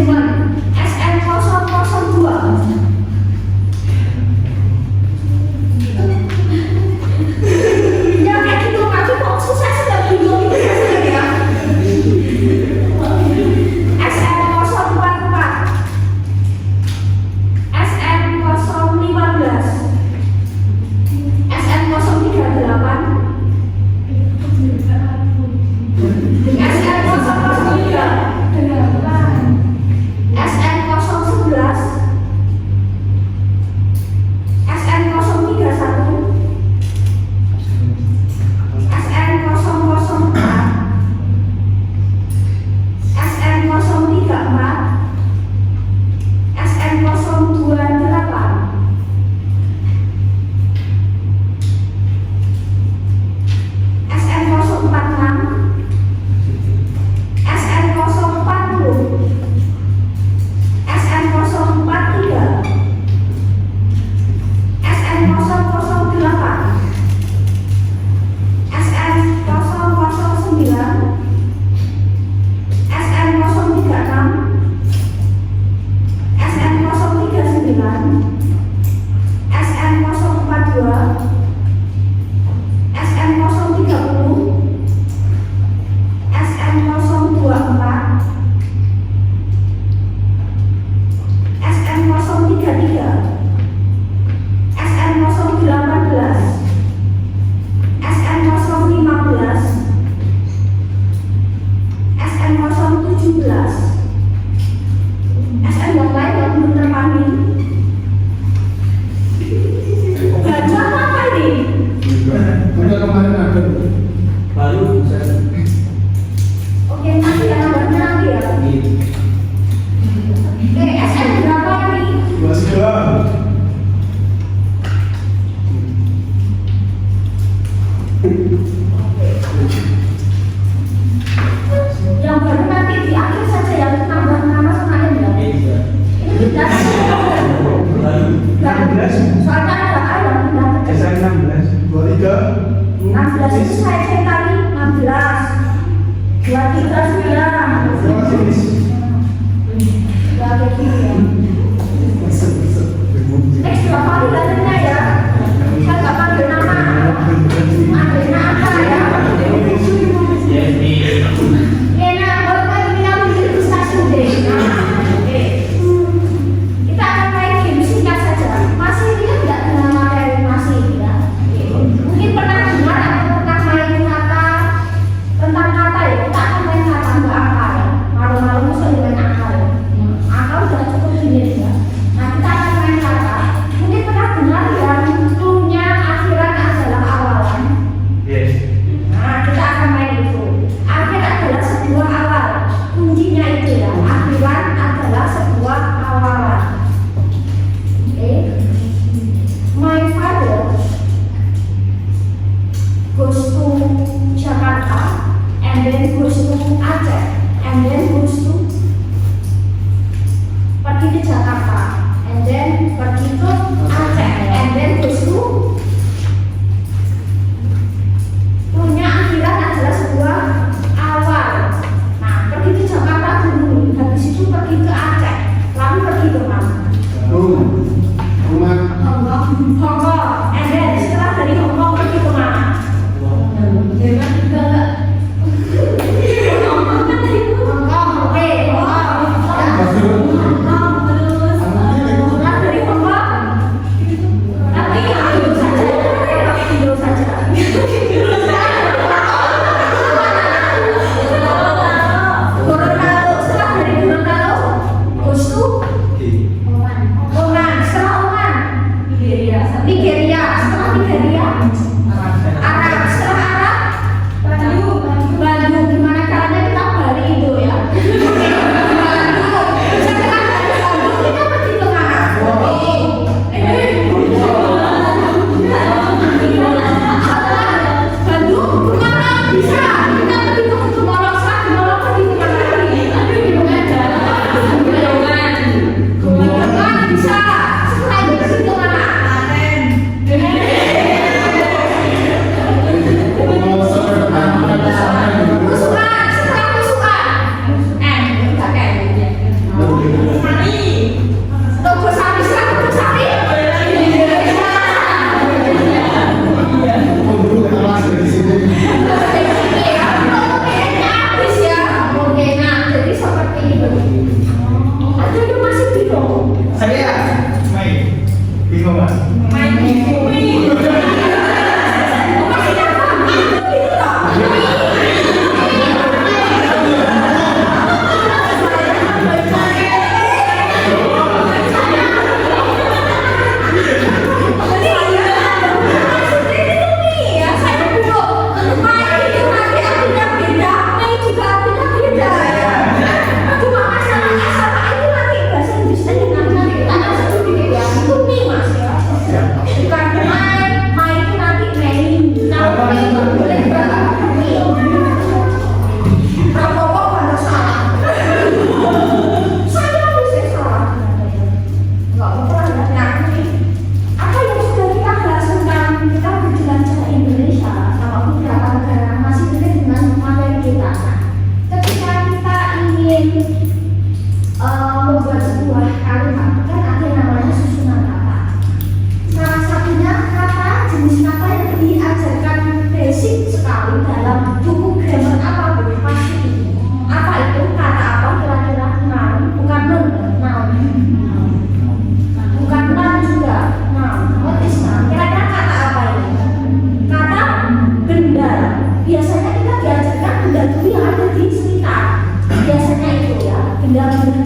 manajemen SN002. Ya kayak gitu, tapi kok susah sih, nggak bingung gitu ya. SN044, SN015, SN038, SN003, SN004,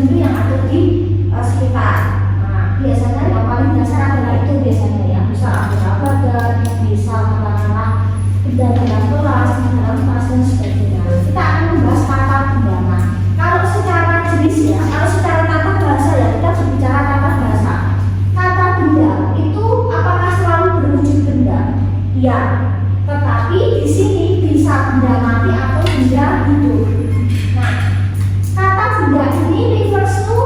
dulu yang ada di sekitar. Nah, biasanya yang paling dasar adalah itu biasanya ya, bisa ada badan, bisa katakanlah benda dalam kelas, dalam kelas dan sebagainya. Kita akan membahas kata benda. Nah, kalau secara jenis ya, kalau secara tata bahasa ya, kita berbicara tata bahasa. Kata benda itu apakah selalu berwujud benda? Ya, tetapi di sini bisa benda mati atau benda hidup. Nah, kata benda ini refers to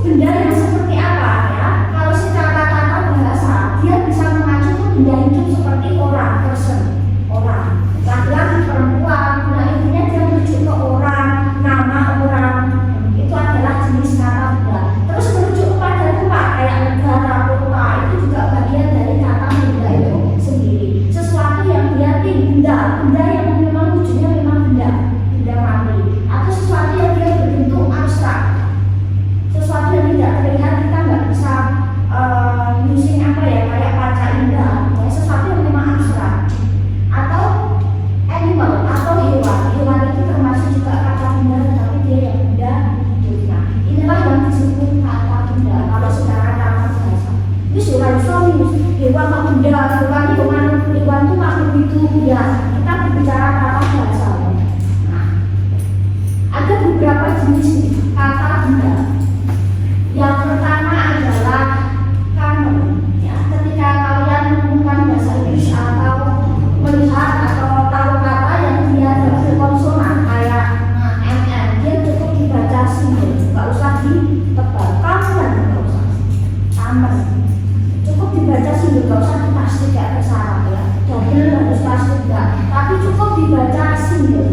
benda yang seperti apa ya? Kalau secara tata bahasa, dia bisa mengacu ke benda hidup seperti orang, person, orang, laki-laki, perempuan. Nah, intinya dia merujuk ke orang, nama orang. Itu adalah jenis kata benda. Terus merujuk kepada tempat kayak negara, kota, itu juga bagian dari kata benda itu sendiri. Sesuatu yang dia benda yang memang wujudnya memang benda mati, atau sesuatu yang dia berbentuk abstrak, sesuatu yang tidak terlihat, kita nggak bisa using apa ya, kayak kaca indah, ya, sesuatu yang memang abstrak, atau animal atau hewan itu termasuk juga kata benda, tapi dia yang benda hidup. Nah, inilah yang disebut kata benda kalau secara kata bahasa. Ini sudah hewan atau benda, hewan itu makhluk itu ya, kita berbicara kata bahasa. Nah, ada beberapa jenis kata benda. Yang pertama adalah kanon ya, ketika kalian menemukan bahasa Inggris atau melihat atau tahu kata yang dia berkonsonan kayak mm, dia cukup dibaca single, nggak usah ditebal. Kamen nggak usah, kamen cukup dibaca single, nggak usah ditasdik kayak bersarap ya, double harus tasdik enggak, tapi cukup dibaca single.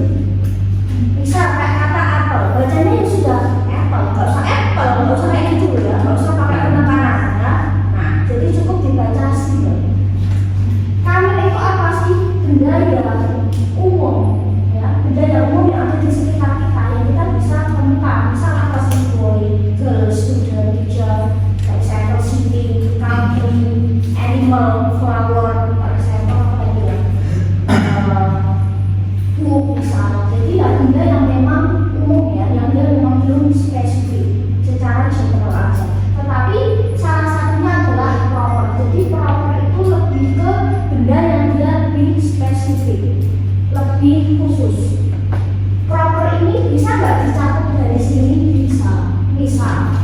Bisa kayak kata apple, bacanya ya sudah apple, nggak usah kayak gitu ya, nggak usah pakai penekanan ya. Nah, jadi cukup dibaca single. Kamen itu apa sih? Benda yang umum ya, benda yang umum yang ada di sekitar kita yang kita bisa temukan. Misal apa sih? Boy, girl, student, teacher, for example, city, country, animal, flower, for example, apa lagi ya? Book misalnya. Jadi ya benda yang memang umum ya, yang dia memang belum spesifik, secara general aja. Tetapi salah satunya adalah proper. Jadi proper itu lebih ke benda yang dia lebih spesifik, lebih khusus. Proper ini bisa nggak dicakup dari sini? Bisa. Misal,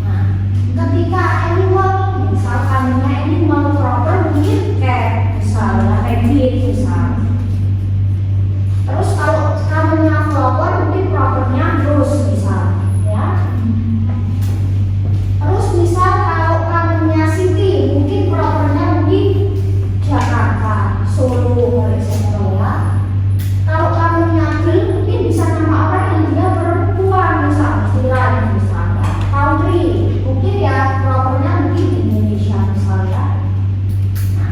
nah, ketika animal, misalkan animal proper mungkin cat, misalnya rabbit, misal. Terus kalau kamennya flower mungkin propernya rose, misal, ya. Terus misal kalau kamennya city mungkin propernya mungkin Jakarta, Solo, misalnya ya. Kalau kamennya girl mungkin bisa nama orang yang dia perempuan, misal, istilah misalnya. Country mungkin ya propernya mungkin Indonesia, misalnya. Nah,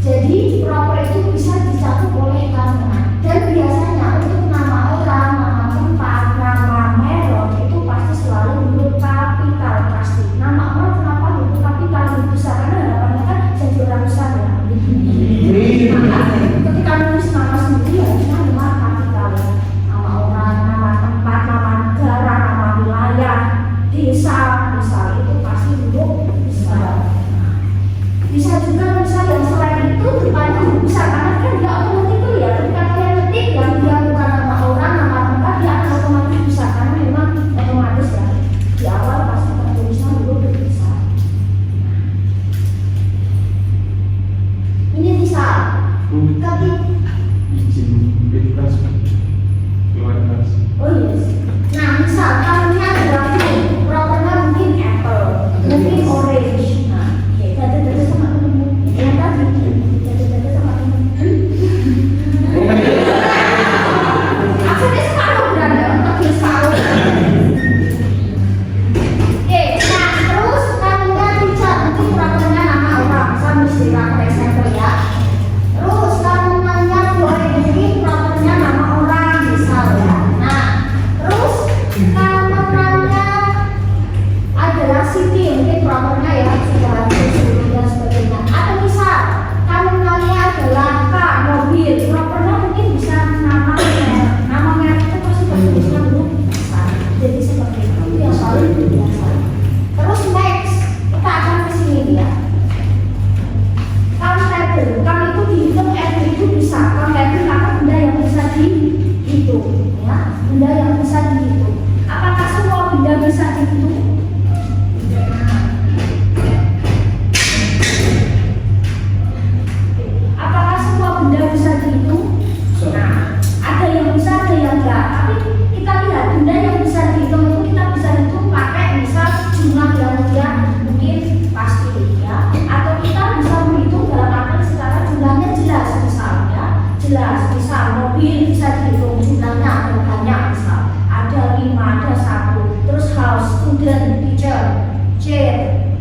jadi proper itu bisa dicakup oleh kamenan. Dan biasanya untuk nama orang, nama tempat, nama merek itu pasti selalu huruf kapital pasti. Nama orang kenapa huruf kapital huruf besar? Karena harapannya kan jadi orang besar ya. Maka ketika nulis nama sendiri harusnya nama kapital ya. Nama orang, nama tempat, nama negara, nama wilayah, desa, misal itu pasti huruf besar. Bisa juga misal yang selain itu depannya huruf besar karena kan dia otomatis ya, ketika kalian ketik yang dia bukan nama orang, nama tempat, dia akan otomatis bisa, karena memang otomatis ya di awal pasti tertulisnya huruf besar. Ini misal ketik oh yes. Nah misal kalinya adalah fruit, propernya mungkin apple, mungkin orange. Nah, dada sama temen yang tadi, dada sama temen Terus next kita akan ke sini ya. Countable, kan itu dihitung every itu bisa. Countable apa benda yang bisa dihitung ya, benda yang bisa dihitung. Apakah semua benda bisa dihitung? Apakah semua benda bisa dihitung? Nah, ada yang bisa, ada yang enggak. Tapi kita lihat benda yang bisa dihitung itu kita bisa hitung pakai misal jumlah yang dia mungkin pasti ya, atau kita bisa menghitung dalam arti secara jumlahnya jelas misalnya, jelas misal mobil bisa dihitung jumlahnya ada banyak misal ada 5, ada 1, terus house, student, teacher, chair,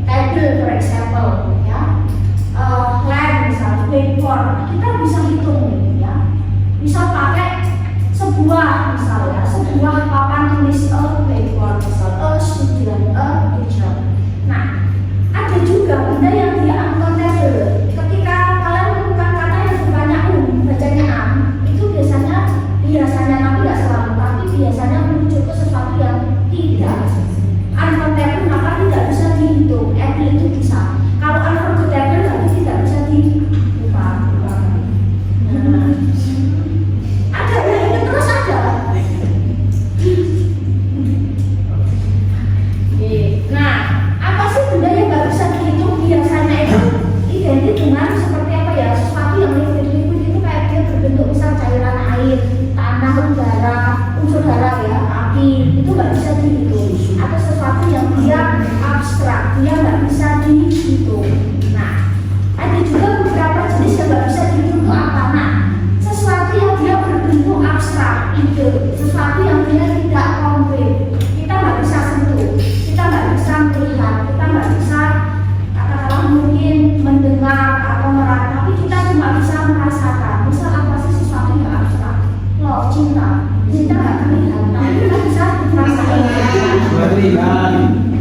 table for example ya, land misal, blackboard, kita bisa hitung ya, bisa pakai sebuah misal ya, sebuah papan tulis a blackboard misal a student, a teacher. Nah, ada juga benda yang dia uncountable. Ketika kalian menemukan kata yang bukannya bacanya am, itu biasanya tapi tidak selalu, tapi biasanya menuju ke sesuatu yang tidak uncountable, maka tidak bisa dihitung. Able itu bisa. Kalau unforgettable berarti tidak bisa dilupakan. Ada ya, ini terus ada. Nah, apa sih benda yang nggak bisa dihitung? Biasanya itu identik dengan seperti apa ya? Sesuatu yang liquid itu kayak dia berbentuk misal cairan air, tanah, udara, unsur hara ya, api, itu nggak bisa dihitung. Atau sesuatu yang dia abstrak, dia nggak bisa dihitung. Nah, ada juga beberapa jenis yang nggak bisa dihitung itu apa? Nah, sesuatu yang dia berbentuk abstrak, ide, sesuatu yang dia tidak konkret, kita nggak bisa sentuh, kita nggak bisa melihat, kita nggak bisa katakanlah mungkin mendengar atau merasa, tapi kita cuma bisa merasakan. Misal apa sih sesuatu yang abstrak? Loh, cinta nggak terlihat, tapi kita bisa merasakan.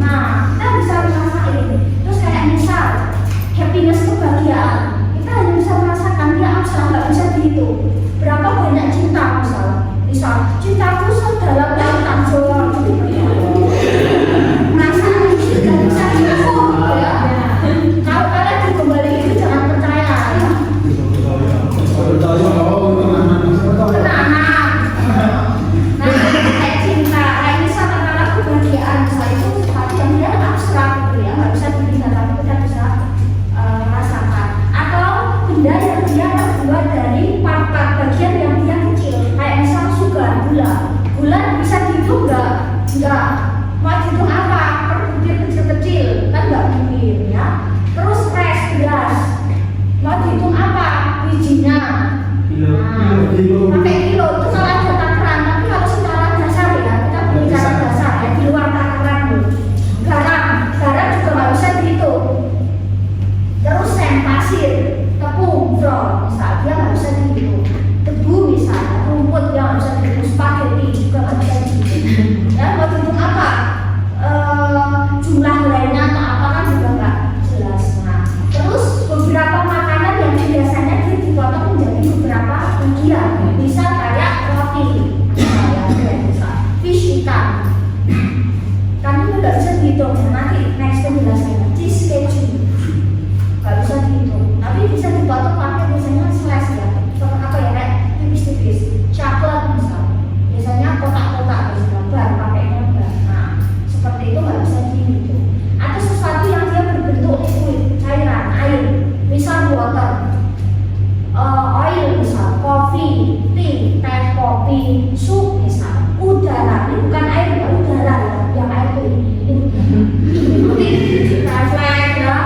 Nah, kita bisa merasakan. Terus kayak misal happiness, kebahagiaan, kita hanya bisa merasakan, dia abstrak, nggak bisa dihitung. Berapa banyak cinta misal cintaku sedalam lautan Jawa gitu ya. Perasaan itu tidak bisa diukur ya. Kalau kalian dikembali itu jangan percaya ya. Nah, kayak cinta, kayak misal katakanlah kebahagiaan, misal itu sesuatu yang dia abstrak gitu ya, nggak bisa dilihat tapi kita bisa merasakan. Atau benda yang dia terbuat dari part-part bagian yang dia kecil, kayak misal sugar, gula bisa dihitung nggak? Mau dihitung apa? Per butir kecil-kecil kan nggak mungkin ya. Terus fresh beras, mau dihitung apa? Bijinya. Nah, pakai kilo itu kalau ada takaran, tapi kalau secara dasar ya, kita berbicara dasar ya, di luar takaran dulu. Garam juga nggak bisa dihitung. Terus pasir, tepung, brol, misal dia nggak bisa dihitung. Debu misalnya, rumput yang nggak bisa dihitung, spaghetti juga nggak bisa dihitung. Ya, mau dihitung apa? Jumlah lainnya atau apa kan juga nggak jelas. Nah, terus beberapa makanan yang biasanya dia dipotong menjadi beberapa bagian, bisa kayak roti, misal fish ikan, kan itu nggak bisa dihitung. Nanti next penjelasannya cheese keju nggak bisa dihitung, tapi bisa dipotong pakai biasanya slice ya, apa ya, kayak tipis-tipis. Coklat misal, biasanya kotak-kotak gambar pakainya bar. Nah, seperti itu nggak bisa dihitung. Atau sesuatu yang dia berbentuk liquid, cairan, air, misal water, oil misal, coffee, tea, teh, kopi, sup misal, udara. Ini bukan air ya, udara ya, yang air itu ini refleks ya.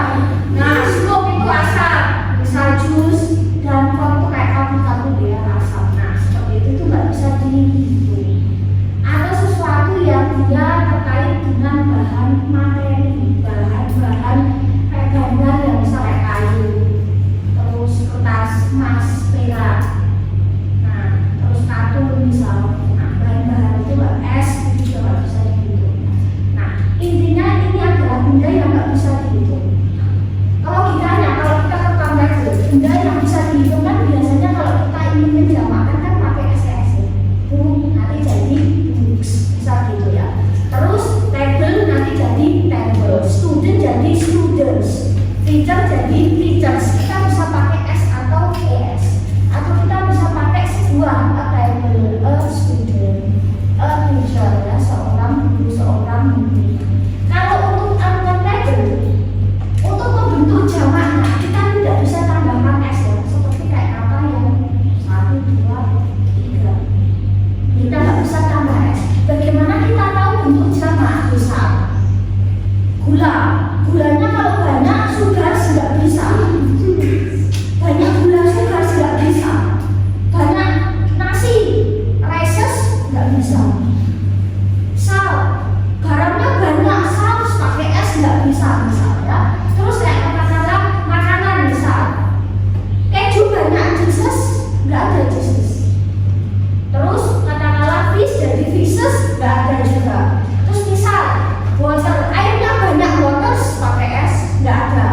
Nah, smoke itu asap, misal jus dan kok itu kayak kabut-kabut ya, asap. Nah, seperti itu nggak bisa dihitung. Atau sesuatu yang dia terkait dengan bahan materi, bahan kayak gambar yang misal kayak kayu, terus kertas, emas, perak. Nah, terus katun misal. Nah, bahan-bahan itu nggak, es itu juga nggak bisa dihitung. Nah, intinya ini adalah benda yang nggak bisa dihitung. Kalau kita ke kompleks, benda yang bisa dihitung kan biasanya kalau kita ingin menjamakan kan pakai SES, nanti jadi books, bisa gitu ya. Terus table Gula, gulanya kalau banyak sugar tidak bisa. Banyak gula sugar tidak bisa. Banyak nasi, rices nggak bisa. Sal, garamnya banyak, saus pakai es nggak bisa misalnya. Terus kayak kata-kata makanan misal, keju banyak, juices nggak ada juices. Terus katakanlah fish jadi fishes nggak ada juga. Terus misal water, airnya banyak, waters pakai es nggak ada.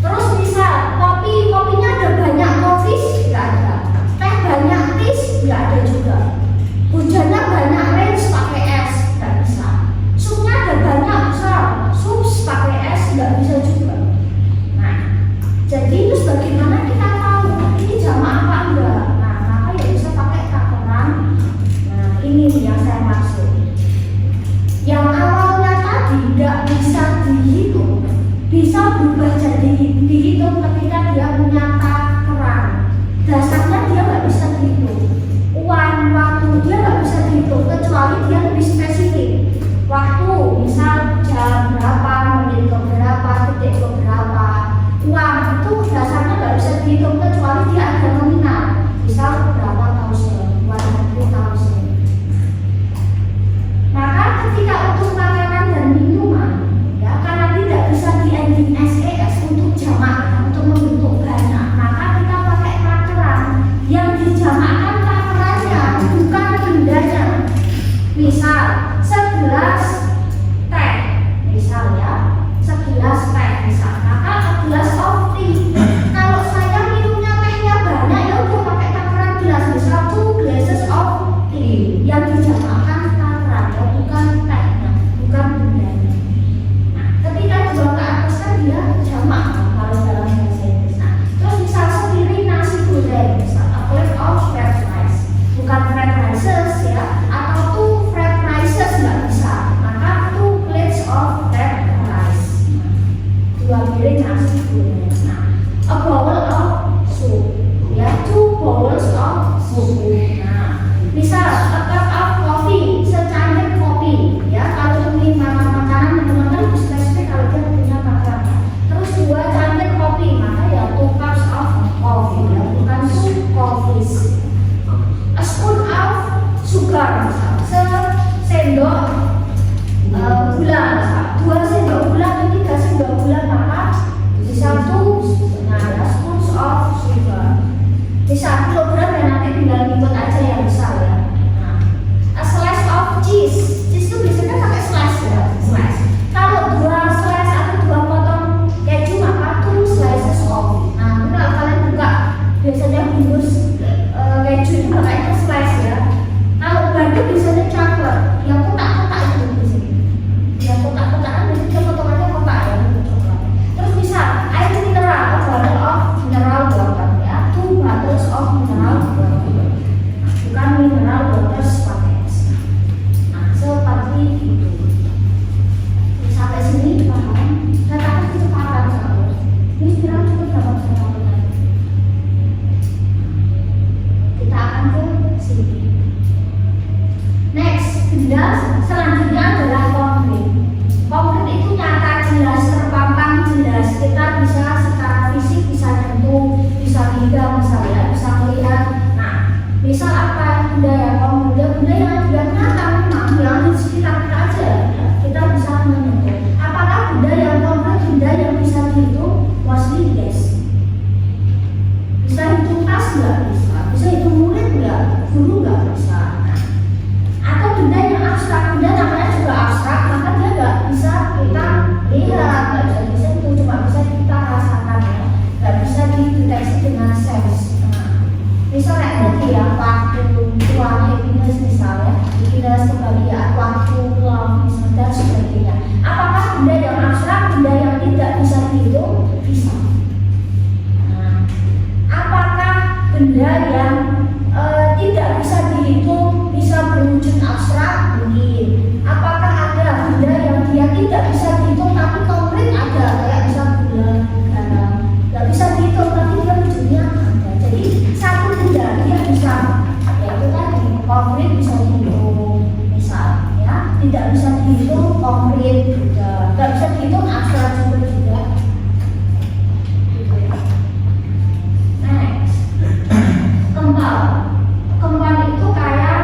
Terus misal kopinya ada banyak, coffees nggak ada. Teh banyak, teas nggak ada juga. Hujannya banyak, rains pakai es nggak bisa. Supnya ada banyak, misal soups pakai es nggak bisa juga. Nah, jadi terus bagaimana kita tahu ini jamak apa enggak? Nah, maka ya bisa pakai takaran. Nah, ini yang saya maksud. Yang awalnya tadi nggak bisa dihitung, bisa berubah jadi dihitung ketika dia punya takaran. Dasarnya dia nggak bisa dihitung. Uang, waktu dia nggak bisa dihitung kecuali dia lebih spesifik. Waktu, misal jam berapa, menit ke berapa, detik ke berapa. Uang itu dasarnya nggak bisa dihitung kecuali dia ada nominal. Misal berapa thousand, 100,000. Maka ketika untuk makanan dan minuman, ya karena tidak bisa di ending SES untuk jamak, untuk membentuk banyak, maka kita pakai takaran yang dijamakkan takarannya, bukan bendanya. Misal segelas teh, misal ya, segelas teh misal, maka a glass of tea. Kalau saya minumnya tehnya banyak, ya udah pakai takaran gelas, misal 2 glasses of tea, yang dijamakkan takaran, ya bukan tehnya, bukan bendanya. Nah, ketika dibawa ke atas kan dia jamak kalau dalam bahasa Inggris. Nah, terus misal sepiring nasi goreng, misal a plate of fried rice, bukan fried rices ya, atau 2 fried rices nggak bisa, maka 2 plates of fried rice. Nah, 2 piring nasi goreng. Nah, a bowl of soup, ya 2 bowls of soup. Nah, misal a cup of coffee, secangkir kopi, ya kalau ini makanan teman-teman lebih spesifik kalau dia punya makanan. Terus 2 cangkir kopi, maka ya 2 cups of coffee, ya bukan 2 coffees. A spoon of sugar, sendok gula, 2 sendok gula atau 3 sendok gula, maka bisa 2 nah, spoons of sugar. Bisa kilogram ya, nanti tinggal ikut aja yang besar ya. Nah, a slice of cheese, cheese itu biasanya pakai slice ya, slice. Kalau 2 slice atau 2 potong keju maka 2 slices of. Nah, kalau kalian buka biasanya bungkus keju itu pakainya slice ya. Kalau bandeng biasanya coklat, yang kotak-kotak itu di sini. Yang kotak-kotakan biasanya potongannya kotak ya, coklat. Terus misal air mineral, bottle of mineral water ya, 2 bottles of mineral water. Bukan mineral water pakai es. Nah, seperti itu. Sampai sini paham? Saya takut kecepatan soalnya. Ini sekarang cukup dapat saya lakukan. Kita akan ke sini. Next, benda selanjutnya adalah konkret. Konkret itu nyata, jelas, terpampang, jelas. Kita bisa secara fisik, bisa nyentuh, bisa pegang, misalnya, bisa melihat. Nah, misal apa benda yang konkret? Benda yang tidak nyata memang yang di sekitar kita aja. Ya. Kita bisa menyentuh. Apakah benda yang konkret, benda yang bisa dihitung? Mostly yes. Bisa hitung tas nggak bisa? Bisa hitung murid nggak? Guru nggak bisa. Atau benda yang abstrak, benda namanya juga abstrak, maka dia nggak bisa kita lihat, nggak bisa disentuh, cuma bisa kita rasakan ya, nggak bisa dideteksi dengan sense. Nah, misal kayak tadi ya, waktu, ruang, happiness misalnya, happiness, kebahagiaan, waktu, love, misalnya dan sebagainya. Apakah benda yang abstrak, benda yang tidak bisa dihitung? Bisa. Nah, apakah benda yang tidak bisa dihitung bisa berwujud abstrak? Mungkin. Apakah ada benda yang dia tidak bisa dihitung tapi konkret? Ada, kayak bisa gula, garam, nggak bisa dihitung tapi dia wujudnya ada. Jadi satu benda dia bisa, yaitu tadi konkret bisa dihitung, misal ya tidak bisa dihitung konkret juga. nggak bisa dihitung abstrak juga gitu ya. Next, kembal. Kembal itu kayak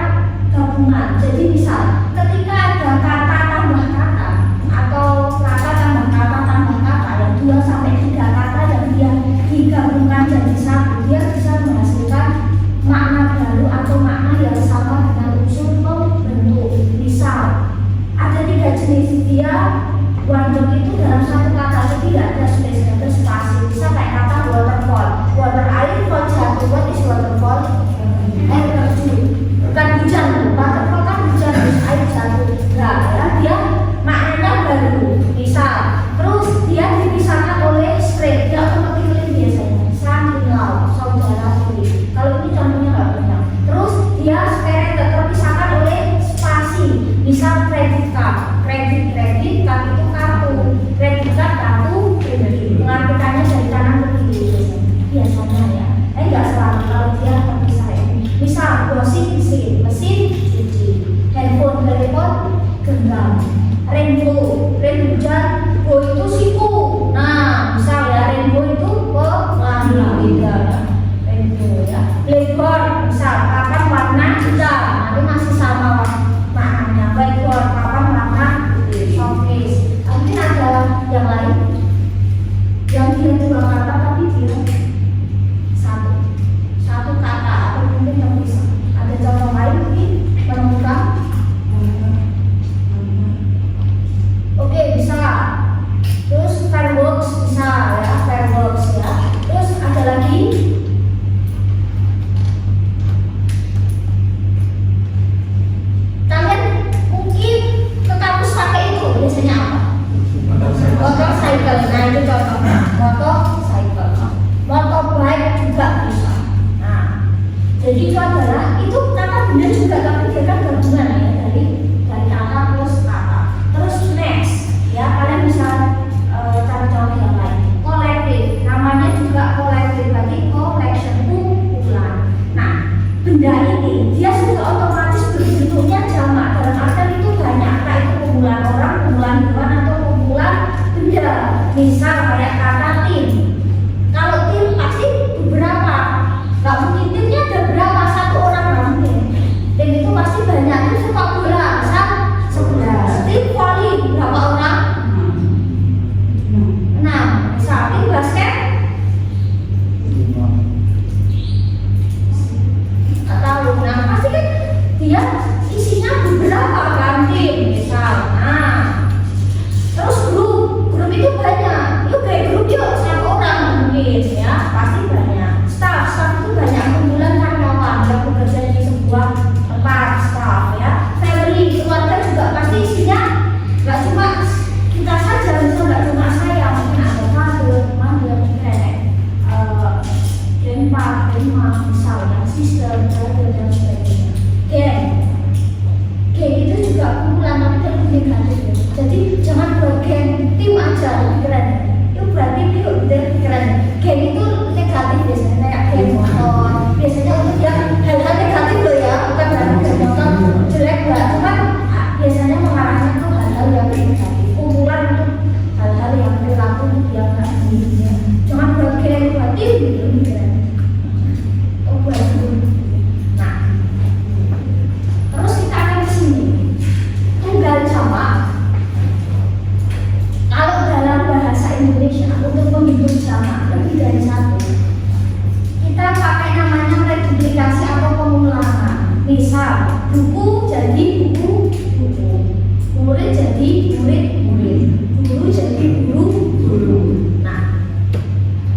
gabungan. Jadi misal ketika ada kata tambah kata atau kata tambah kata yang 2 sampai 3 kata yang dia digabungkan jadi satu, dia bisa menghasilkan makna baru atau makna yang sama dengan unsur pembentuk. Misal ada 3 jenis dia wonder itu dalam satu kata, jadi tidak ada space, ada spasi. Bisa kayak kata waterfall, water air, fall jatuh. What is waterfall? Air terjun, bukan hujan. Waterfall kan hujan, terus air jatuh. Nah, ya, dia maknanya baru. Misal, terus dia dipisahkan oleh straight, dia otomatis biasanya samping laut, saudara tiri. Kalau ini contohnya nggak banyak. Terus dia separated, terpisahkan oleh spasi. Misal credit card, kredit card itu kartu, kredit card kartu kredit. Mengartikannya dari kanan ke kiri biasanya ya. Nggak selalu kalau dia terpisah ini. Misal washing mesin cuci, handphone genggam, rainbow hujan, bow itu siku. Nah, misal ya rainbow itu pelangi beda ya. Rainbow ya. Blackboard, misal papan warna hitam, nanti masih sama maknanya. Blackboard, papan warna showcase. Mungkin ada yang lain yang dia 2 kata tapi dia satu kata atau mungkin yang bisa. Ada contoh lain mungkin menemukan. Oke, bisa. Terus fireworks bisa ya, fireworks ya. Terus ada lagi kalian mungkin ke kampus pakai itu biasanya apa? Motorcycle. Nah, itu contohnya motorcycle. Motorbike juga bisa. Nah, jadi itu adalah itu kata benda juga, tapi dia kan gabungan ya dari kata plus kata. Terus next ya, kalian bisa cari contoh yang lain. Kolektif, namanya juga kolektif, berarti collection, kumpulan. Nah, benda ini dia sudah otomatis bentuknya jamak, dalam artian itu banyak, entah itu kumpulan orang, kumpulan hewan atau kumpulan benda. Misal kayak kata tim. Kalau tim pasti beberapa, nggak mungkin timnya ada berapa, 1 orang nggak mungkin. Tim itu pasti banyak. Itu sepak bola, misal 11. Tim voli berapa orang? 6. Misal tim basket nggak tahu. Nah, pasti kan dia isinya beberapa kan tim misal. Nah, terus grup itu banyak. Yuk kayak grup yuk 1 orang mungkin ya, pasti banyak. Staff itu banyak kumpulan karyawan yang bekerja di sebuah tempat, staff ya. Family, keluarga juga pasti isinya nggak cuma kita saja, bisa nggak cuma saya, mungkin ada father, mother, grandpa, misalnya sister, brother dan sebagainya. Geng itu juga kumpulan tapi terlebih negatif ya. Jadi jangan buat geng tim aja lebih keren. Itu berarti itu lebih keren. Geng itu negatif biasanya, kayak geng motor. Biasanya untuk yang hal-hal negatif loh ya, bukan berarti geng motor jelek lah. Cuma biasanya mengarahnya ke hal-hal yang negatif. Kumpulan untuk hal-hal yang perilaku yang nggak baik. Jangan buat geng buat tim gitu lebih keren. Nah, terus kita akan kesini tunggal jamak. Kalau dalam bahasa Indonesia untuk membentuk jamak lebih dari 1, kita pakai namanya multiplikasi atau pengulangan. Misal buku jadi buku, murid jadi murid, guru jadi guru. Nah,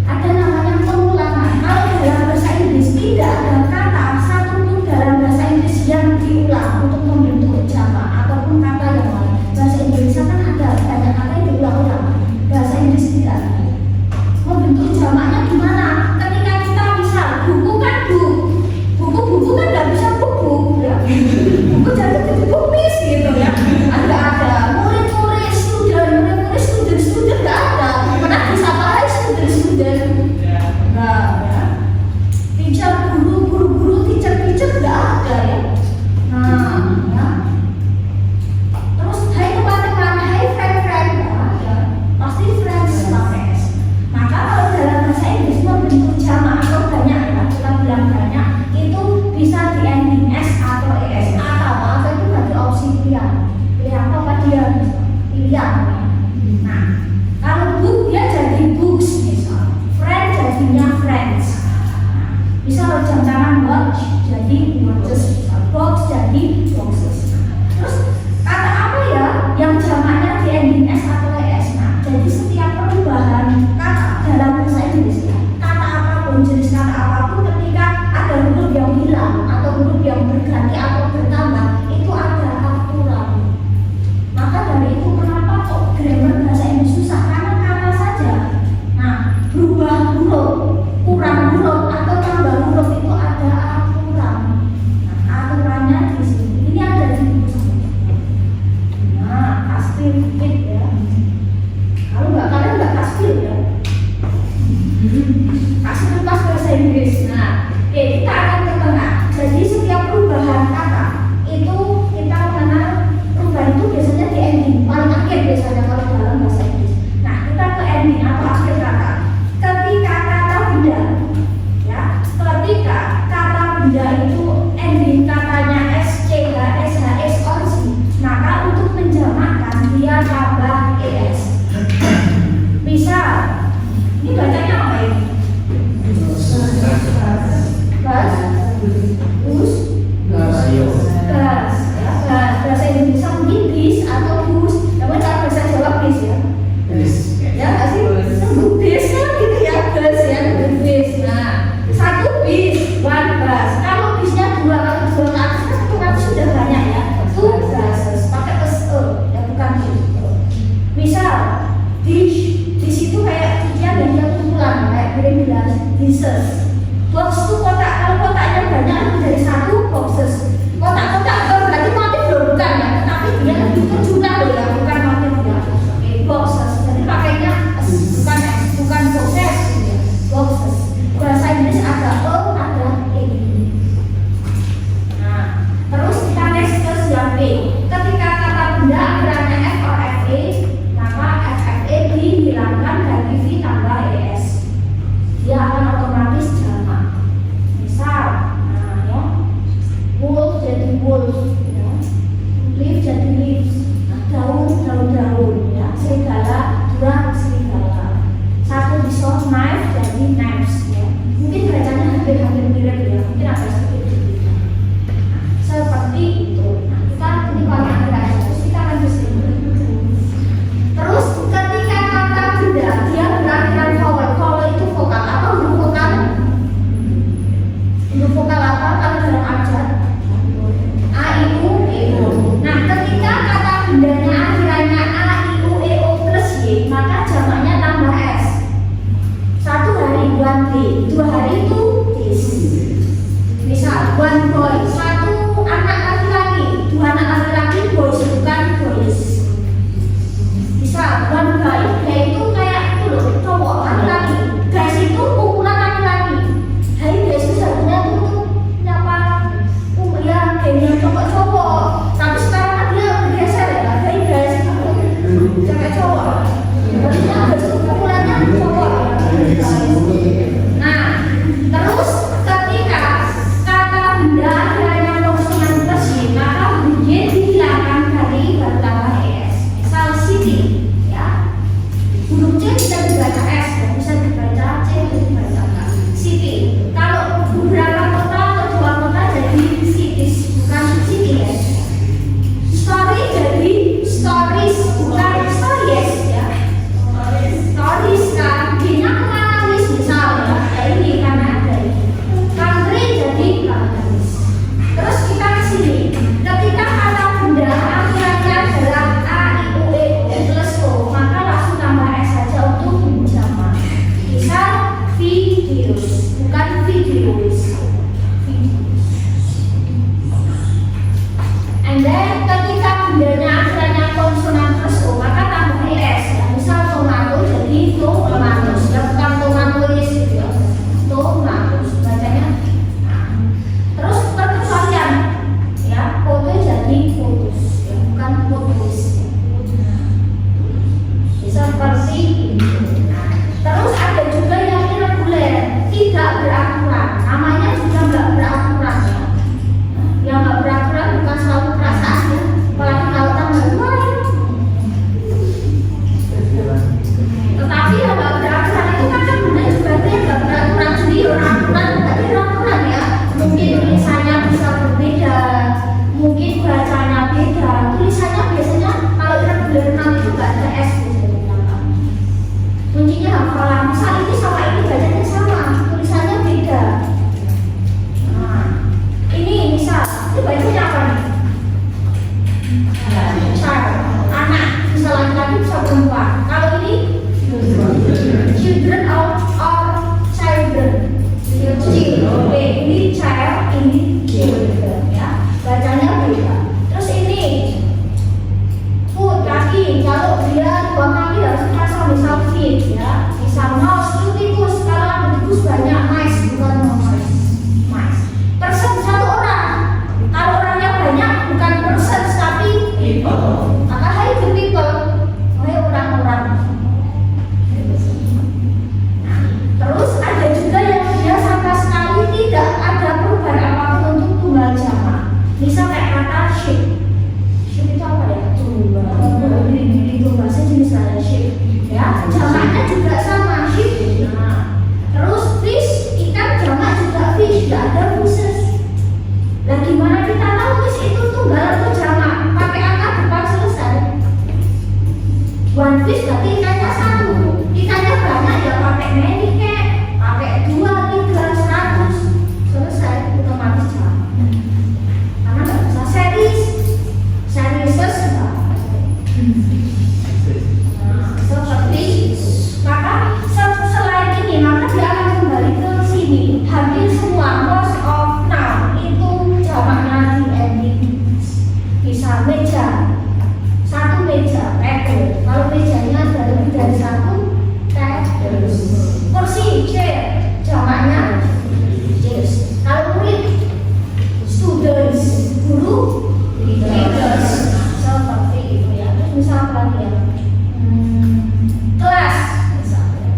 ada namanya pengulangan. Kalau dalam bahasa Inggris tidak ada kata satu pun dalam bahasa Inggris yang diulang untuk membentuk jamak ataupun kata yang lain. Bahasa Indonesia kan ada banyak kata yang diulang-ulang. Bahasa Inggris tidak. Membentuk jamaknya gimana? Ketika kita misal buku kan buku kan nggak bisa buku ya. Buku jadi buku mis gitu ya. Ada murid just box jadi boxes. Terus kata apa ya yang jamaknya di ending s atau es? Nah, jadi setiap perubahan kata dalam bahasa Inggris ya, kata apapun, jenis kata apapun, ketika ada huruf yang hilang atau huruf yang berganti atau bertambah, itu ada aturan. Maka dari itu kenapa kok grammar bahasa Inggris susah? Karena kata saja. Nah, berubah huruf, kurang huruf atau tambah huruf itu ada aturan. Nah, aturannya di sini. Ini ada di buku saya. Nah, kastil fit ya. Kalau kalian nggak kastil ya. Kastil pas bahasa Inggris. Nah, kita akan ke tengah. Jadi setiap perubahan kata itu kita mengenal perubahan itu biasanya di ending paling akhir biasanya kalau dalam bahasa Inggris. Nah, kita ke ending atau akhir kata. Ketika kata benda, ya, ketika kata benda itu ending katanya s, c, h, s, h, s, or, z, maka untuk menjamakkan dia tambah es. Misal, ini bacanya apa ini? Gas, bus, gas, ya, bahasa Indonesia mungkin bis atau bus, namun cara bahasa Jawa bis ya. Ya nggak sih? Bis kan gitu ya, bus ya, bis. Nah, satu bis, one bus. Kalau bisnya dua, kalau dua ke atas kan hitungan sudah banyak ya. Two buses, pakai s ya bukan bis. Misal dish itu kayak cucian dan yang kumpulan kayak bilang dishes. Box itu kotak, kalau kotaknya banyak lebih dari satu boxes. Kotak-kotak berarti motif loh bukan ya, tetapi dia lebih ke jumlah loh ya, bukan motif ya. Oke, boxes. Jadi pakainya bukan boxes gitu ya. Boxes. Bahasa Inggris ada o, ada e. Nah, terus kita next ke yang B. Ketika kata benda akhirannya f or fa, maka ffa dihilangkan dari v tambah es. Dia akan otomatis jamak. Misal, nah ya, wolf jadi wolf, ya, leaf jadi leaves, nah, daun ya, serigala dua serigala, satu pisau knife jadi knives ya. Mungkin bacanya hampir mirip ya, mungkin ada seperti itu. Nah, seperti itu. Nah, kita ini paling akhir aja, terus kita akan kesini. Terus ketika kata benda dia berakhiran vowel itu vokal apa huruf vokal? Huruf vokal apa kalau dalam abjad? A, I, U, E, O. Nah, ketika kata bendanya akhirannya A, I, U, E, O plus Y, maka jamaknya tambah S. Satu hari, one day. Dua hari itu days. Misal, one boy, satu anak laki-laki. Dua anak laki-laki, boys bukan boys. Misal, one guy, itu kayak itu loh, cowok laki-laki. Guys itu kumpulan laki-laki. Hai guys itu sebenarnya untuk apa? Ya, kayaknya cowok-cowok. Tapi sekarang kan dia bergeser ya. Hai guys itu cewek cowok. Maksudnya guys itu kumpulannya cowok. Nah, terus ketika kata benda akhirnya konsonan plus y, maka y dihilangkan dari bertambah es. Misal city, ya. Huruf C bisa dibaca S, ya. Bisa dibaca C, bisa dibaca K. City. Kalau beberapa kota atau dua kota jadi cities, bukan city ya. Story jadi stories, bukan stories ya. Stories kan, D-nya mengalami misal ya. Ini karena ada ini. Country jadi countries. Terus kita ke sini. Ketika kata benda akhirnya adalah A, I, U, E, O plus O, maka langsung tambah S saja. habis berarti ikannya satu. Ikannya banyak ya pakai many kek, pakai 2, 3, 100 selesai otomatis jalan. Karena nggak bisa series enggak. Seperti maka selain ini maka dia akan kembali ke sini. Hampir semua most of noun itu jamaknya di ending. Bisa meja, satu meja, table. Kalau mejanya ada lebih dari satu, tables. Kursi, chair, jamaknya chairs. Kalau murid, students, guru, leaders. Seperti itu ya. Terus misal lagi ya, kelas, misalnya,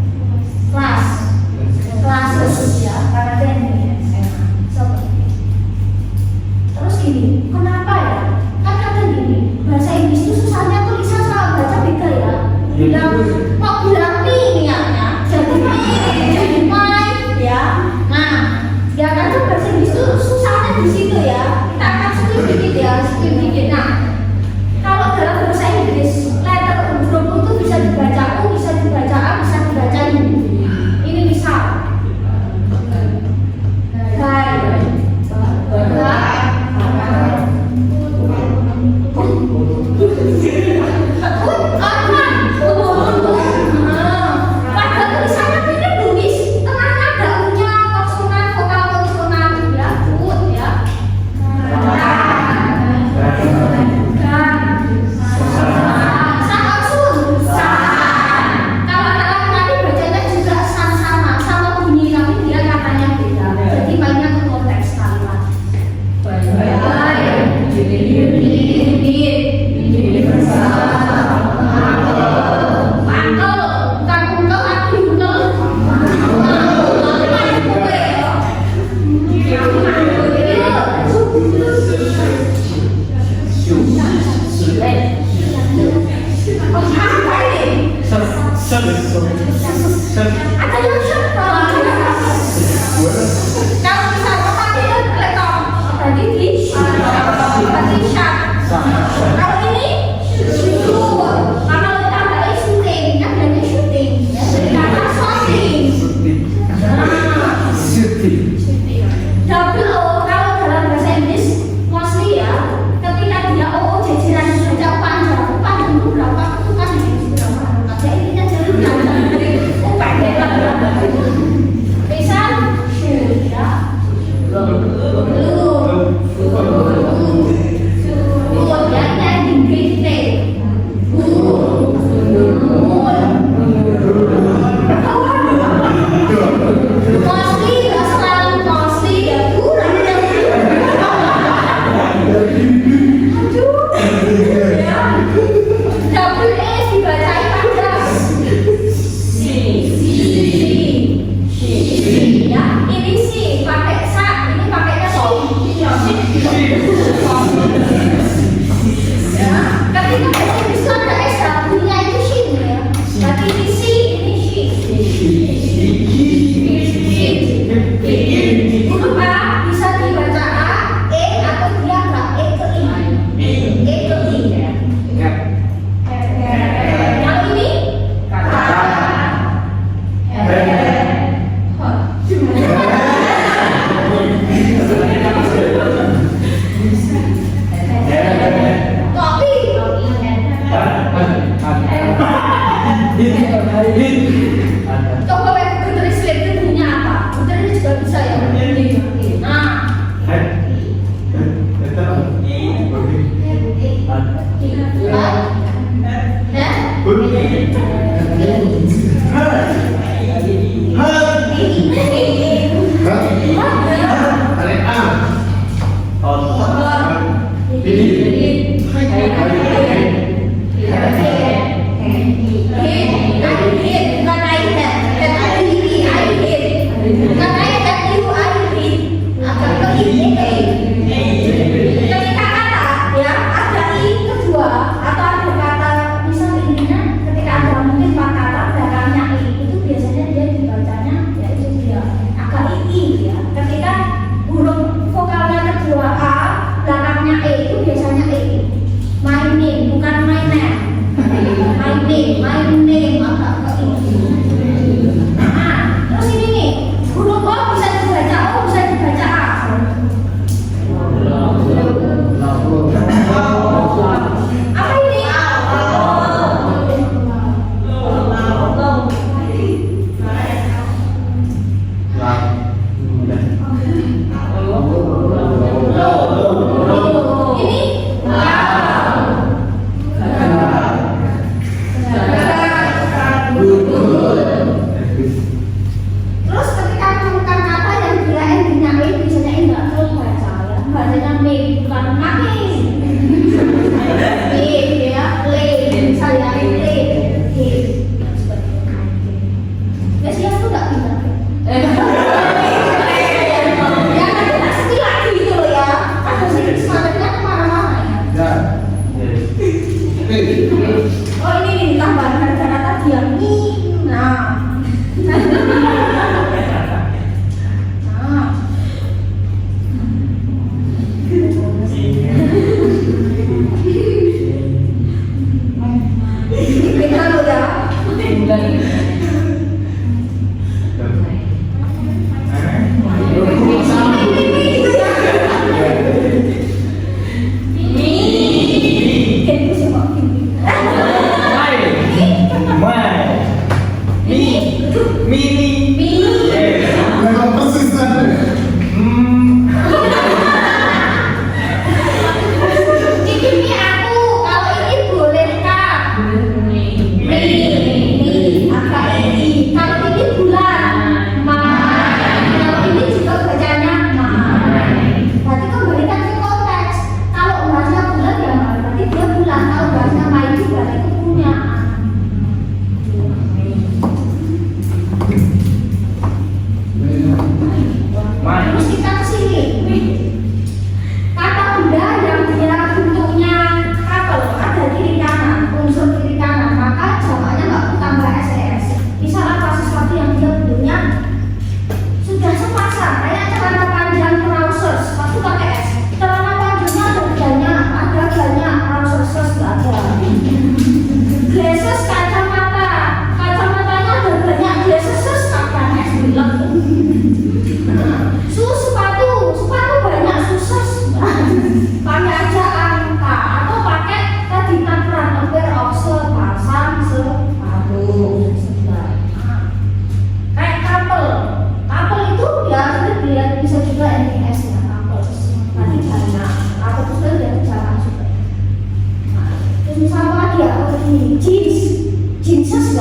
classes ya, karena ini seperti itu. Terus gini, kenapa ya? Kan kata gini, bahasa Inggris itu susahnya tulisan sama baca beda ya. Bilang mau bilang mi niatnya, jadi my ya. Nah, ya kan bahasa Inggris itu susahnya di situ ya. Kita akan sedikit ya, sedikit. Nah, kalau dalam bahasa Inggris letter huruf itu bisa dibaca U, bisa dibaca A, bisa dibaca U. Ini misal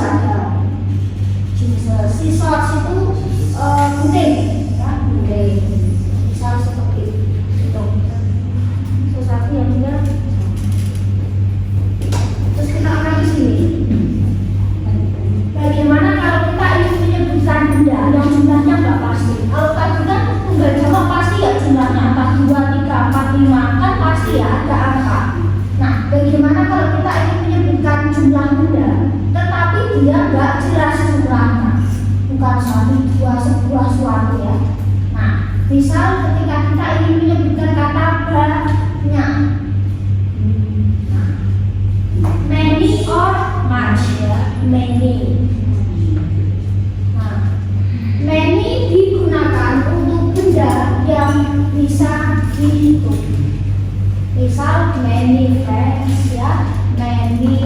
ada. Jesus. Scissors itu gunting, ya, gunting. Misal seperti itu. Sesuatu yang dia. Terus kita akan di sini. Bagaimana kalau kita ingin menyebutkan benda yang jumlahnya nggak pasti? Kalau tadi kan tunggal jawab pasti ya jumlahnya 4, 2, 3, 4, 5 kan pasti ya ada angka. Nah, bagaimana kalau kita ingin menyebutkan jumlah benda, tetapi dia nggak jelas jumlahnya, bukan 1, 2, sebuah suatu ya. Nah, misal ketika kita ingin menyebutkan kata banyak, many or much ya, many. Nah, many digunakan untuk benda yang bisa dihitung. Misal many friends ya, many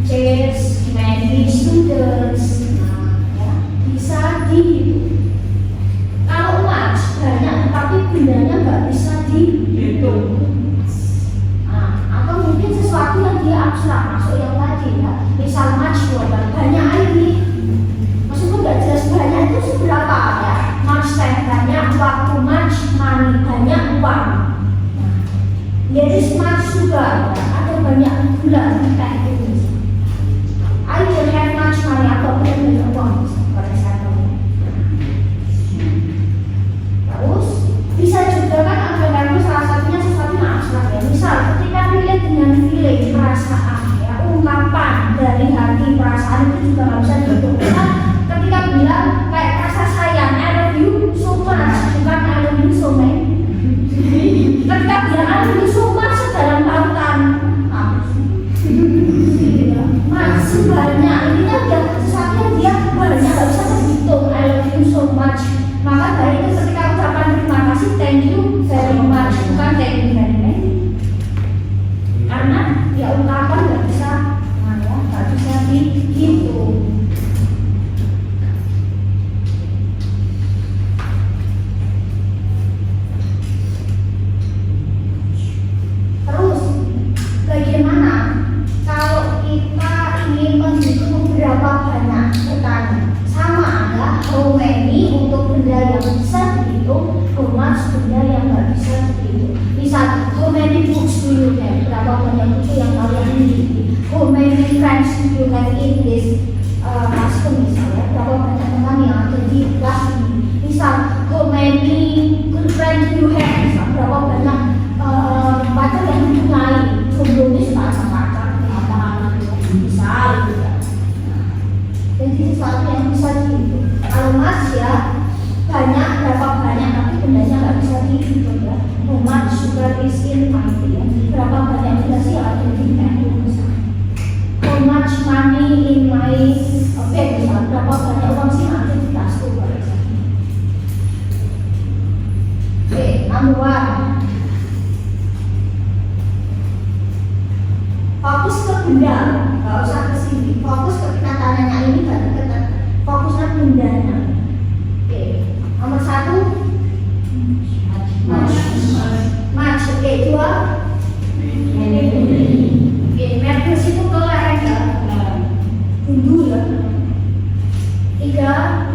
chairs, many students. Nah, ya, bisa dihitung. Kalau much banyak tapi bendanya nggak bisa dihitung. Atau mungkin sesuatu yang dia abstrak masuk yang tadi ya, misal much water, banyak air nih, maksudnya nggak jelas banyak itu seberapa ya, much time banyak waktu, much money banyak uang, there is much sugar ya, ada banyak gula di teh itu, I don't have much money atau punya banyak uang pada saat itu. Terus bisa juga kan ada salah satunya sesuatu yang abstrak ya, misal ketika relate dengan feeling, perasaan ya, ungkapan dari hati, perasaan itu juga nggak bisa dihitung. Nah, ketika bilang kayak rasa sayang, I love you so much, bukan I love you so much. Ketika bilang I love you so much dalam tautan masih banyak, ini kan dia sesuatu yang dia banyak nggak bisa dihitung, I love you so much. Maka dari itu ketika ucapan terima kasih, thank you very much, bukan thank you very much. Karena ya ungkapan nggak bisa, nggak bisa dihitung. Terus bagaimana kalau kita ingin menghitung berapa banyak? Bertanya sama ya, how many untuk benda yang bisa dihitung, how much benda yang nggak bisa dihitung. Misal, how many books do you have? Berapa banyak buku yang kalian miliki? How many friends do you have in this classroom misalnya? Berapa banyak teman yang ada di kelas ini? Misal, how many good friends do you have? Misal, berapa banyak pacar yang dipunyai? Jomblonya suka sama pacar, apa misal gitu. Jadi sesuatu yang bisa dihitung. Kalau mas ya banyak, berapa banyak, tapi bendanya nggak bisa dihitung ya. How much sugar is in my tea? Berapa banyak gula sih yang ada di teh? How much money in my bag? Berapa banyak uang sih yang ada di tasku? Oke, number one. Fokus ke benda, nggak usah ke sini. Fokus ke tanya ini baru kita fokusnya bendanya. Oke, nomor 1 match. Oke, 2 oke, merkus itu ke leher ya, dulu ya. 3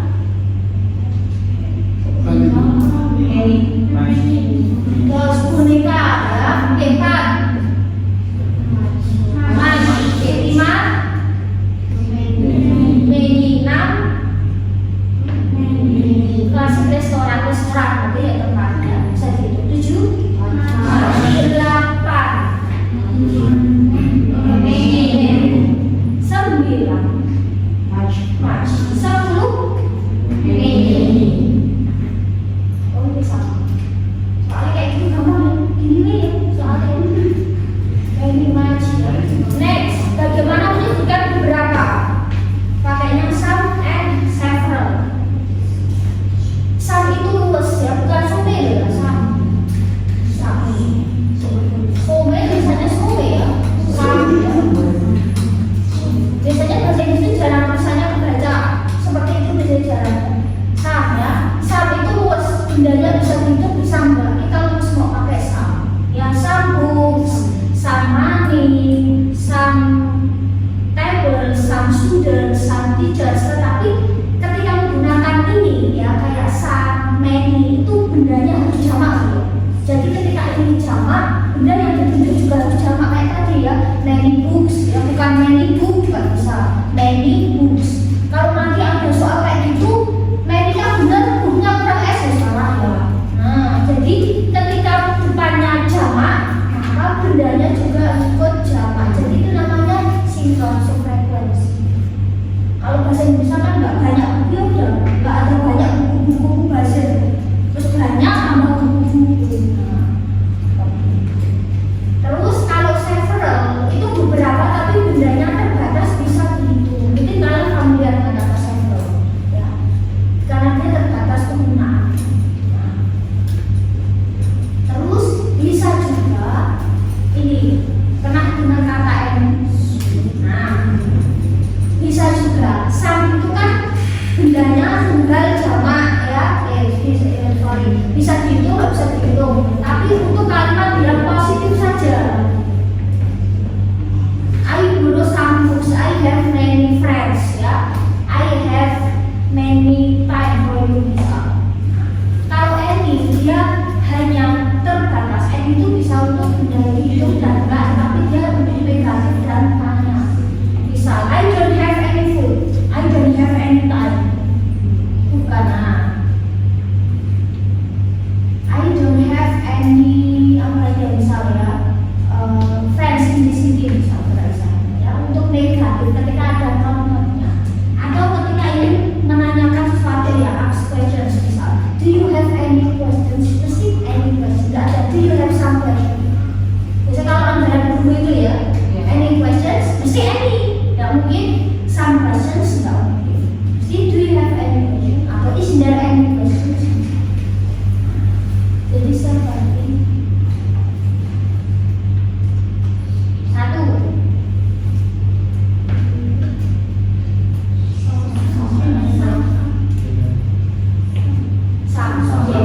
terus boneka ya. 4 klasik restoran nanti ya tempatnya bisa dihitung. 7 8 9 March 10 oh ini sama soalnya kayak gitu gampang ini ya soalnya ini March. Next, bagaimana menyebutkan beberapa? Pakainya some and several. Some itu luas ya, bukan some ya, some biasanya some ya, some ya. Biasanya bahasa Inggris jarang rasanya membaca seperti itu, biasanya jarang some ya. juga bisa. Many books. Kalau nanti ada soal kayak gitu, many-nya benar, booknya kurang S ya salah ya. Nah, jadi ketika depannya jamak, maka bendanya juga ikut jamak. Jadi itu namanya synchrone frekuensi. Kalau bahasa Indonesia kan nggak banyak buku, udah nggak ada banyak buku-buku bahasa, terus banyak sama buku-buku. Terus kalau several itu beberapa tapi bendanya terbatas bisa dihitung. Jadi kalian familiar dengan kata several, ya, karena dia terbatas penggunaan. Nah, terus bisa juga ini kena dengan kata n. Nah, bisa juga sam itu kan bendanya tunggal jamak ya, sorry, bisa dihitung nggak bisa dihitung. Tapi untuk kalimat yang positif saja. I borrow some books. I have many friends. Ya, I have many time for you bisa. Kalau any dia hanya terbatas. Any itu bisa untuk benda dihitung dan enggak, tapi dia lebih negatif dan tanya. Misal, I don't have any food. I don't have any time. Bukan. I don't have any apa lagi ya, misalnya friends in the city misalnya ya, untuk negatif ketika ada contohnya atau ketika ingin menanyakan sesuatu ya, ask questions misal, do you have any questions, mesti any questions, tidak ada do you have some questions. Biasanya kalau orang dalam buku itu ya, any questions mesti any, tidak mungkin some questions, tidak mungkin, mesti do you have any questions atau is there any questions. Jadi seperti satu,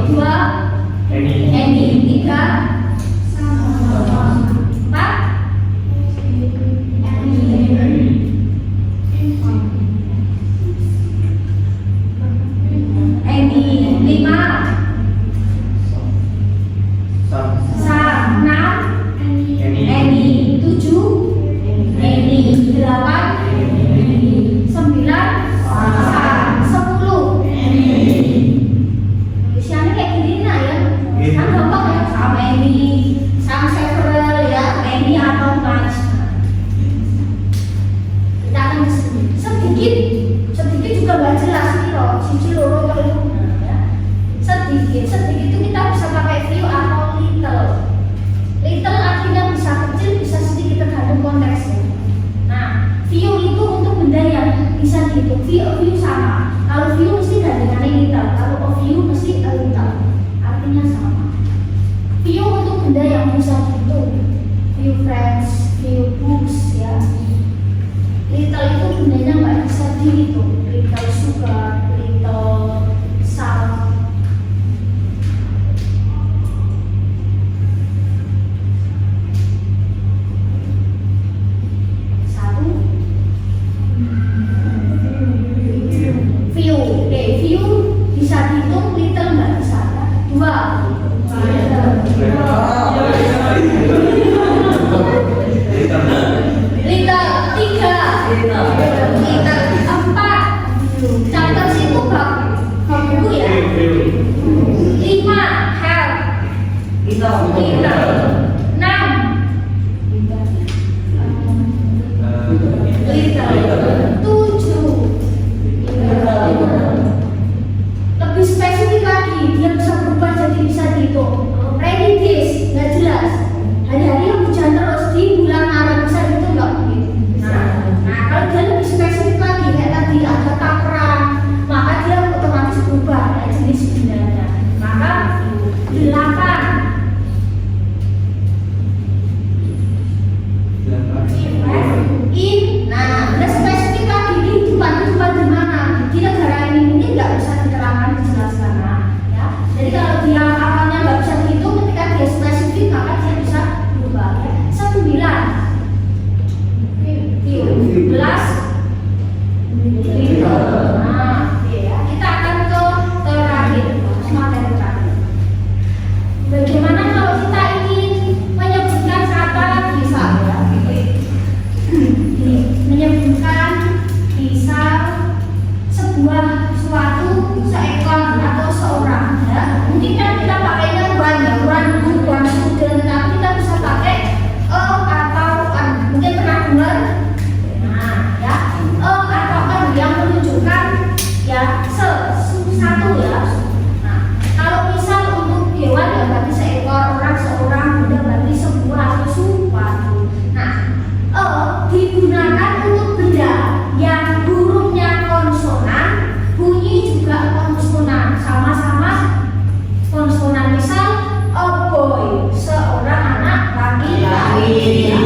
dua, any, tiga, empat, any, lima, enam, any, tujuh, any, delapan, sembilan, sepuluh. Isiannya kayak gini nah ya, kan gampang ya, sama any, sama several ya, any atau much. Kita akan sedikit juga nggak jelas nih loh, siji loro telu ya. Sedikit itu kita bisa pakai few atau little. Little artinya bisa kecil, bisa sedikit tergantung konteksnya. Nah, few itu untuk benda yang bisa dihitung. Few sama. Kalau few mesti gandengannya little. Kalau a few mesti a little. Artinya sama. Few untuk benda yang bisa dihitung. Few friends, few books ya. Little itu bendanya nggak bisa dihitung. Little sugar, little salt. Few bisa dihitung, little nggak bisa ya. Dua, little, tiga, little, empat, catat situ bab buku ya. Lima, have, little, enam, little, tujuh, lebih spesifik lagi, dia bisa berubah jadi bisa dihitung. Rainy days, nggak jelas. Hari-hari yang hujan terus di bulan Maret bisa dihitung nggak mungkin. Nah, kalau dia lebih spesifik lagi, kayak tadi ada taperan, maka dia otomatis berubah ya, jenis bendanya. Maka 8. Nah, udah spesifik lagi di tempat di mana di negara ini mungkin nggak bisa diterangkan dijelaskan ya. Jadi kalau dia awalnya nggak bisa dihitung, ketika dia spesifik maka dia bisa berubah ya. 9, 11, nah ya. Kita akan ke terakhir, materi terakhir. Bagaimana kalau kita ingin menyebutkan kata bisa ya? Menyebutkan seekor atau seorang ya. Mungkin kan kita pakainya one ya, one student, tapi kita bisa pakai atau an. Mungkin pernah dengar? Nah ya, atau an yang menunjukkan ya satu ya. Nah kalau misal untuk hewan ya berarti seekor, orang seorang, benda berarti sebuah atau suatu. Nah digunakan untuk benda yang hurufnya konsonan, bunyi juga konsonan, sama-sama konsonan. Misal a boy, seorang anak laki-laki ya.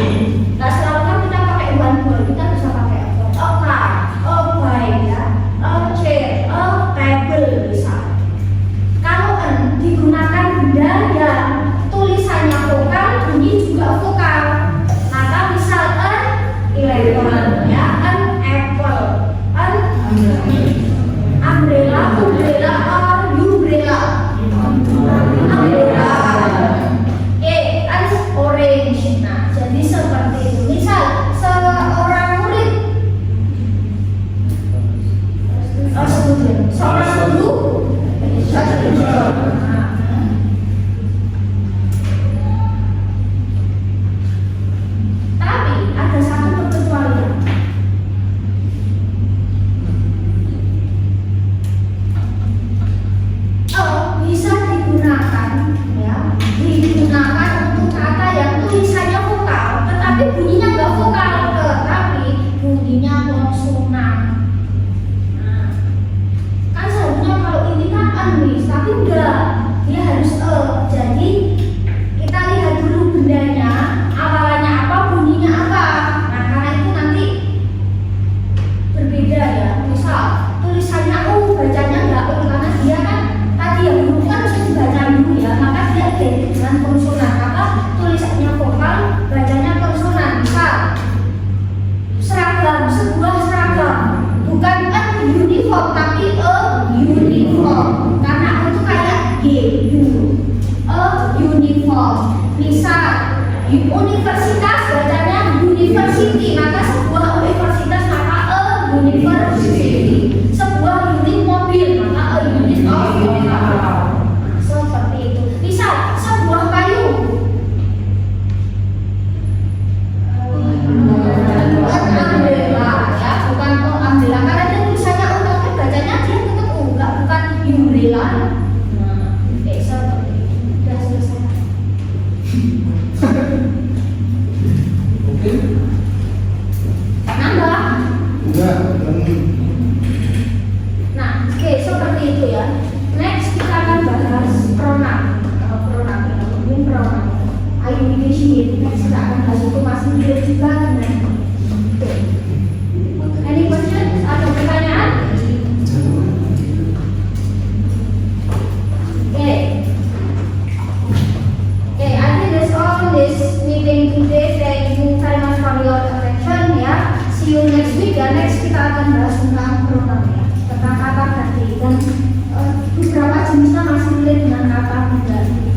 Nah selalu kan kita pakai one boy, kita bisa pakai a car, a bike ya, a chair, a table misal. Kalau digunakan benda yang tulisannya vokal, bunyi juga vokal, maka misal elephant ya, apple, umbrella, umbrella or umbrella, umbrella, orange. Nah jadi seperti itu. Misal seorang murid, seorang guru, tapi ada satu perkecualian. Bisa digunakan ya, digunakan untuk kata yang tulisannya vokal, tetapi bunyinya nggak vokal, tetapi bunyinya konsonan. Nah, kan seharusnya kalau ini kan nih, tapi enggak, dia harus jadi kita lihat dulu bendanya, awalannya apa, bunyinya apa. Nah karena itu nanti berbeda ya. Misal tulisannya bacanya enggak karena dia kan tadi yang huruf kan harus dibaca dulu ya, maka dia identik dengan konsonan. Maka tulisannya vokal, bacanya konsonan. Misal seragam, sebuah seragam, bukan uniform tapi uniform, karena itu kayak uniform. Misal universitas, bacanya university, maka sebuah universitas maka university. Sebuah unit mobil maka unit of mobil. Seperti itu. Misal sebuah payung, umbrella ya, bukan umbrella karena dia tulisannya tapi bacanya dia tetap enggak, bukan umbrella. Nah, seperti itu. Sudah selesai. Oke. Nambah? Enggak. Nah, oke, seperti itu ya. Next kita akan bahas pronoun. Pronoun ya, mungkin pronoun. Identification. Next kita akan bahas itu masih dia juga. Any questions atau pertanyaan? Okay. Okay, I think that's all this meeting today. Thank you very much for your attention ya. See you next week ya. Next kita akan bahas tentang pronoun ya, tentang kata ganti dan beberapa jenisnya masih relate dengan kata tidak.